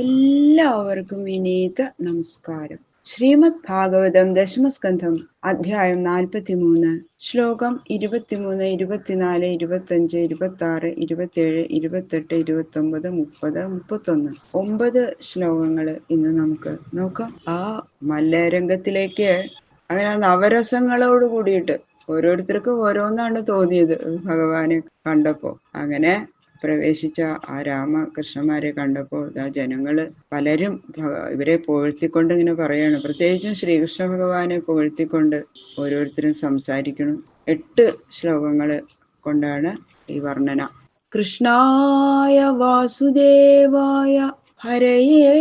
എല്ലാവർക്കും വിനീത നമസ്കാരം. ശ്രീമദ് ഭാഗവതം ദശമസ്കന്ധം അധ്യായം 43 ശ്ലോകം 23, 24, 25, 26, 27, 28, 29, 30, 31 9 ശ്ലോകങ്ങൾ ഇന്ന് നമുക്ക് നോക്കാം. ആ മല്ലരംഗത്തിലേക്ക് അങ്ങനെ നവരസങ്ങളോട് കൂടിയിട്ട് ഓരോരുത്തർക്കും ഓരോന്നാണ് തോന്നിയത് ഭഗവാനെ കണ്ടപ്പോ. അങ്ങനെ പ്രവേശിച്ച ആ രാമകൃഷ്ണന്മാരെ കണ്ടപ്പോൾ ആ ജനങ്ങള് പലരും ഇവരെ പുകഴ്ത്തിക്കൊണ്ട് ഇങ്ങനെ പറയാണ്. പ്രത്യേകിച്ചും ശ്രീകൃഷ്ണ ഭഗവാനെ പുകഴ്ത്തിക്കൊണ്ട് ഓരോരുത്തരും സംസാരിക്കണം. 8 ശ്ലോകങ്ങള് കൊണ്ടാണ് ഈ വർണ്ണന. കൃഷ്ണായ വാസുദേവായ ഹരയേ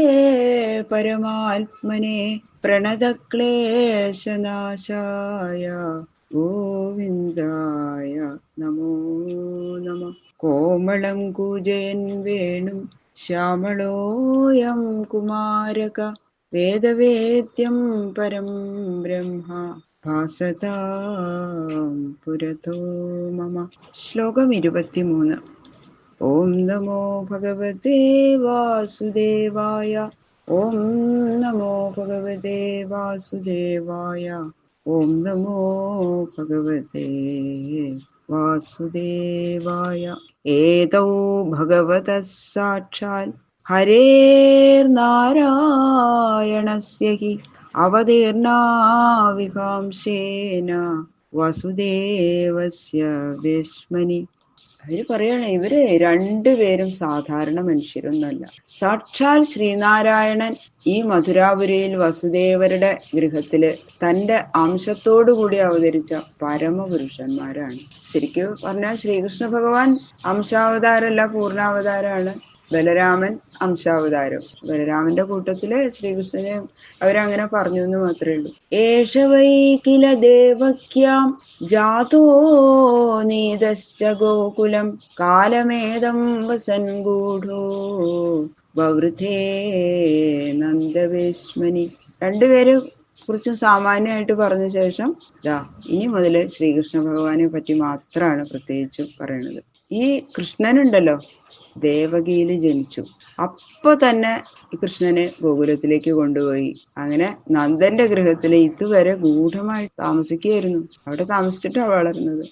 പരമാത്മനെ പ്രണതക്ലേശനാശായ ഗോവിന്ദായ നമോ നമഃ. കോമളം കൂജയൻ വേണും ശ്യാമളോയം കുമാരക വേദവേദ്യം പരം ബ്രഹ്മ ഭാസതാം പുരതോ മമ. ശ്ലോകം 23. ഓം നമോ ഭഗവതേ വാസുദേവായ. ഓം നമോ ഭഗവതേ വാസുദേവായ. ഓം നമോ ഭഗവതേ വാസുദേവായ. ഏതൗ ഭഗവതഃ സാക്ഷാൽ ഹരേർനാരായണസ്യ ഹി അവതീർണാ വികാംശേന വസുദേവസ്യ വിസ്മനി. അവര് പറയണേ, ഇവര് രണ്ടുപേരും സാധാരണ മനുഷ്യരൊന്നല്ല. സാക്ഷാൽ ശ്രീനാരായണൻ ഈ മധുരാപുരിയിൽ വസുദേവരുടെ ഗൃഹത്തില് തന്റെ അംശത്തോടുകൂടി അവതരിച്ച പരമപുരുഷന്മാരാണ്. ശരിക്കും പറഞ്ഞാൽ ശ്രീകൃഷ്ണ ഭഗവാൻ അംശാവതാരമല്ല, പൂർണ്ണാവതാരമാണ്. ബലരാമൻ അംശാവതാരം. ബലരാമന്റെ കൂട്ടത്തില് ശ്രീകൃഷ്ണനെ അവരങ്ങനെ പറഞ്ഞു എന്ന് മാത്രമേ ഉള്ളൂ. ഏഷ വൈ കില ദേവക്യാം ജാതോ നീതശ്ച ഗോകുലം കാലമേദം വസൻ ഗൂഢോ വവൃഥേ നന്ദവേശ്മനി. രണ്ടുപേരെ കുറിച്ചും സാമാന്യമായിട്ട് പറഞ്ഞ ശേഷം ഇനി മുതൽ ശ്രീകൃഷ്ണ ഭഗവാനെ പറ്റി മാത്രമാണ് പ്രത്യേകിച്ചും പറയണത്. ഈ കൃഷ്ണനുണ്ടല്ലോ, ദേവകിയിൽ ജനിച്ചു. അപ്പൊ തന്നെ ഈ കൃഷ്ണനെ ഗോകുലത്തിലേക്ക് കൊണ്ടുപോയി. അങ്ങനെ നന്ദന്റെ ഗൃഹത്തില് ഇതുവരെ ഗൂഢമായി താമസിക്കുകയായിരുന്നു. അവിടെ താമസിച്ചിട്ടാണ് വളർന്നത്.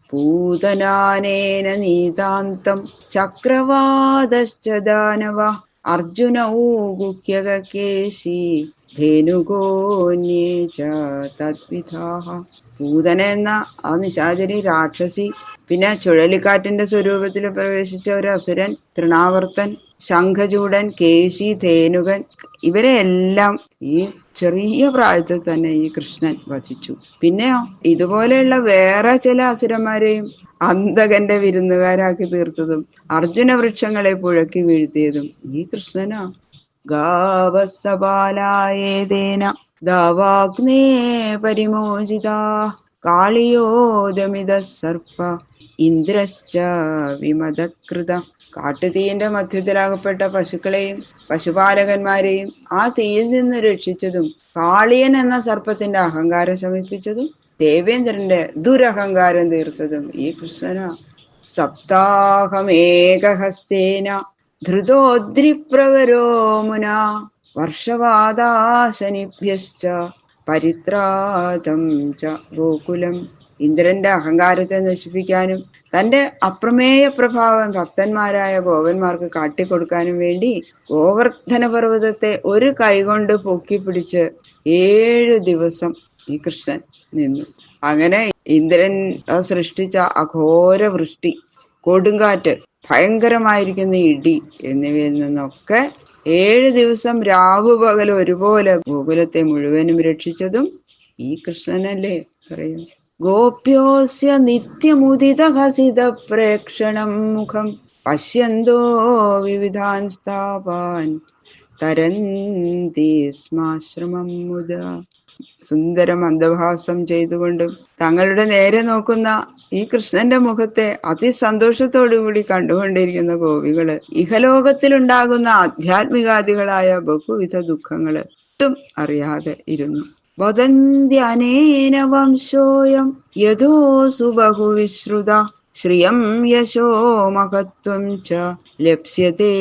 പൂതനാനേന നീതാന്തം ചക്രവാതശ്ച ദാനവ അർജുനൗ ഗുഹ്യകേശി ധേനുഗോന്യേ ച തദ്വിധാഃ. പൂതന എന്ന ആ നിശാചരി രാക്ഷസി, പിന്നെ ചുഴലിക്കാറ്റിന്റെ സ്വരൂപത്തിൽ പ്രവേശിച്ച ഒരു അസുരൻ തൃണാവർത്തൻ, ശംഖചൂടൻ, കേശി, ധേനുകൻ, ഇവരെ എല്ലാം ഈ ചെറിയ പ്രായത്തിൽ തന്നെ ഈ കൃഷ്ണൻ വധിച്ചു. പിന്നെയോ ഇതുപോലെയുള്ള വേറെ ചില അസുരന്മാരെയും അന്തകന്റെ വിരുന്നുകാരാക്കി തീർത്തതും അർജുന വൃക്ഷങ്ങളെ പുഴക്കി വീഴ്ത്തിയതും ഈ കൃഷ്ണനാ. ഗാവസപാലായേതേന ദാവാഗ്നേ പരിമോചിതാ കാളിയോദമിത സർപ്പ ഇന്ദ്രശ്ച വിമതകൃത. കാട്ടുതീയിന്റെ മധ്യത്തിലാകപ്പെട്ട പശുക്കളെയും പശുപാലകന്മാരെയും ആ തീയിൽ നിന്ന് രക്ഷിച്ചതും കാളിയൻ എന്ന സർപ്പത്തിന്റെ അഹങ്കാരം ശമിപ്പിച്ചതും ദേവേന്ദ്രന്റെ ദുരഹങ്കാരം തീർത്തതും ഈ കൃഷ്ണനാ. സപ്താഹമേകഹസ്തേന ധൃതോദ്രിപ്രവരോ മുനാ വർഷവാദാശനിഭ്യശ്ച പരിത്രാതം ച ഗോകുലം. ഇന്ദ്രന്റെ അഹങ്കാരത്തെ നശിപ്പിക്കാനും തന്റെ അപ്രമേയ പ്രഭാവം ഭക്തന്മാരായ ഗോപന്മാർക്ക് കാട്ടിക്കൊടുക്കാനും വേണ്ടി ഗോവർദ്ധന പർവ്വതത്തെ ഒരു കൈകൊണ്ട് പൊക്കിപ്പിടിച്ച് 7 ദിവസം ഈ കൃഷ്ണൻ നിന്നു. അങ്ങനെ ഇന്ദ്രൻ സൃഷ്ടിച്ച അഘോര വൃഷ്ടി, കൊടുങ്കാറ്റ്, ഭയങ്കരമായിരിക്കുന്ന ഇടി എന്നിവയിൽ നിന്നൊക്കെ 7 ദിവസം രാവു പകൽ ഒരുപോലെ ഗോകുലത്തെ മുഴുവനും രക്ഷിച്ചതും ഈ കൃഷ്ണനല്ലേ പറയൂ. ഗോപ്യോസ്യ നിത്യമുദിത ഹസിത പ്രേക്ഷണം മുഖം പശ്യന്തോ വിവിധാൻ സ്ഥാപാൻ തരന്തി സ്മാശ്രമം മുദ. സുന്ദര മന്ദഹാസം ചെയ്തുകൊണ്ടും തങ്ങളുടെ നേരെ നോക്കുന്ന ഈ കൃഷ്ണന്റെ മുഖത്തെ അതിസന്തോഷത്തോടുകൂടി കണ്ടുകൊണ്ടിരിക്കുന്ന ഗോപികള് ഇഹലോകത്തിലുണ്ടാകുന്ന ആധ്യാത്മികാദികളായ ബഹുവിധ ദുഃഖങ്ങള് ഒട്ടും അറിയാതെ ഇരുന്നു. വദന്തി അനേന വംശോയം യഥോസു ബഹുവിശ്രുത ശ്രിയം യശോ മഹത്വം ച ലപ്സ്യത്തെ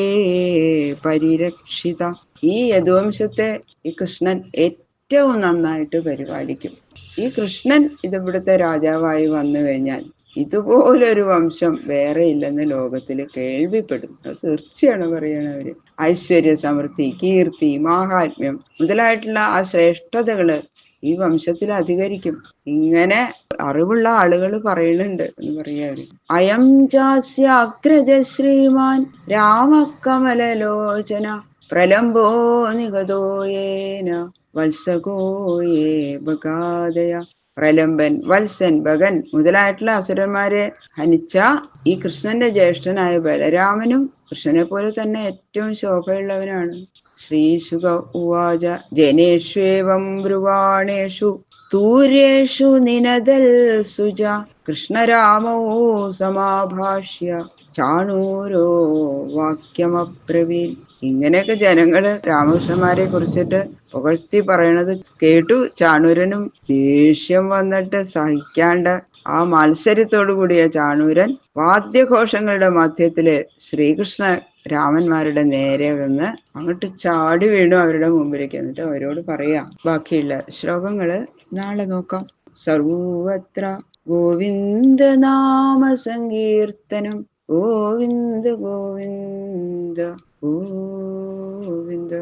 പരിരക്ഷിത. ഈ യദുവംശത്തെ ഈ കൃഷ്ണൻ ഏറ്റവും നന്നായിട്ട് പരിപാലിക്കും. ഈ കൃഷ്ണൻ ഇവിടുത്തെ രാജാവായി വന്നു കഴിഞ്ഞാൽ ഇതുപോലൊരു വംശം വേറെ ഇല്ലെന്ന് ലോകത്തിൽ കേൾവിപ്പെടും. അത് തീർച്ചയാണ് പറയണവര്. ഐശ്വര്യ സമൃദ്ധി, കീർത്തി, മാഹാത്മ്യം മുതലായിട്ടുള്ള ആ ശ്രേഷ്ഠതകള് ഈ വംശത്തിൽ അധികരിക്കും. ഇങ്ങനെ അറിവുള്ള ആളുകൾ പറയുന്നുണ്ട് എന്ന് പറയാറ്. അയം ചാസ്യ അഗ്രജ ശ്രീമാൻ രാമകമലലോചന പ്രലംബോ നിഗതോയേന വത്സകോയേ ബഗാദയ. പ്രലംബൻ, വത്സൻ, ഭഗൻ മുതലായിട്ടുള്ള അസുരന്മാരെ ഹനിച്ച ഈ കൃഷ്ണന്റെ ജ്യേഷ്ഠനായ ബലരാമനും കൃഷ്ണനെ പോലെ തന്നെ ഏറ്റവും ശോഭയുള്ളവനാണ്. ശ്രീശുക ഉവാച ജനേഷ്വേവം ബ്രുവാണേഷു തൂര്യേഷു നിനദൽ സുജ കൃഷ്ണരാമോ സമാഭാഷ്യ ചാണൂരോ വാക്യമബ്രവീൻ. ഇങ്ങനെയൊക്കെ ജനങ്ങള് രാമകൃഷ്ണന്മാരെ കുറിച്ചിട്ട് പുകഴ്ത്തി പറയണത് കേട്ടു. ചാണൂരനും ദേഷ്യം വന്നിട്ട് സഹിക്കാണ്ട് ആ മത്സരത്തോടു കൂടിയ ചാണൂരൻ വാദ്യഘോഷങ്ങളുടെ മധ്യത്തില് ശ്രീകൃഷ്ണ രാമന്മാരുടെ നേരെ വന്ന് അങ്ങോട്ട് ചാടി വീണു അവരുടെ മുമ്പിലേക്ക്. എന്നിട്ട് അവരോട് പറയാം. ബാക്കിയുള്ള ശ്ലോകങ്ങള് നാളെ നോക്കാം. സർവത്ര ഗോവിന്ദ നാമ സങ്കീർത്തനം ഗോവിന്ദ ഗോവിന്ദ ഗോവിന്ദ.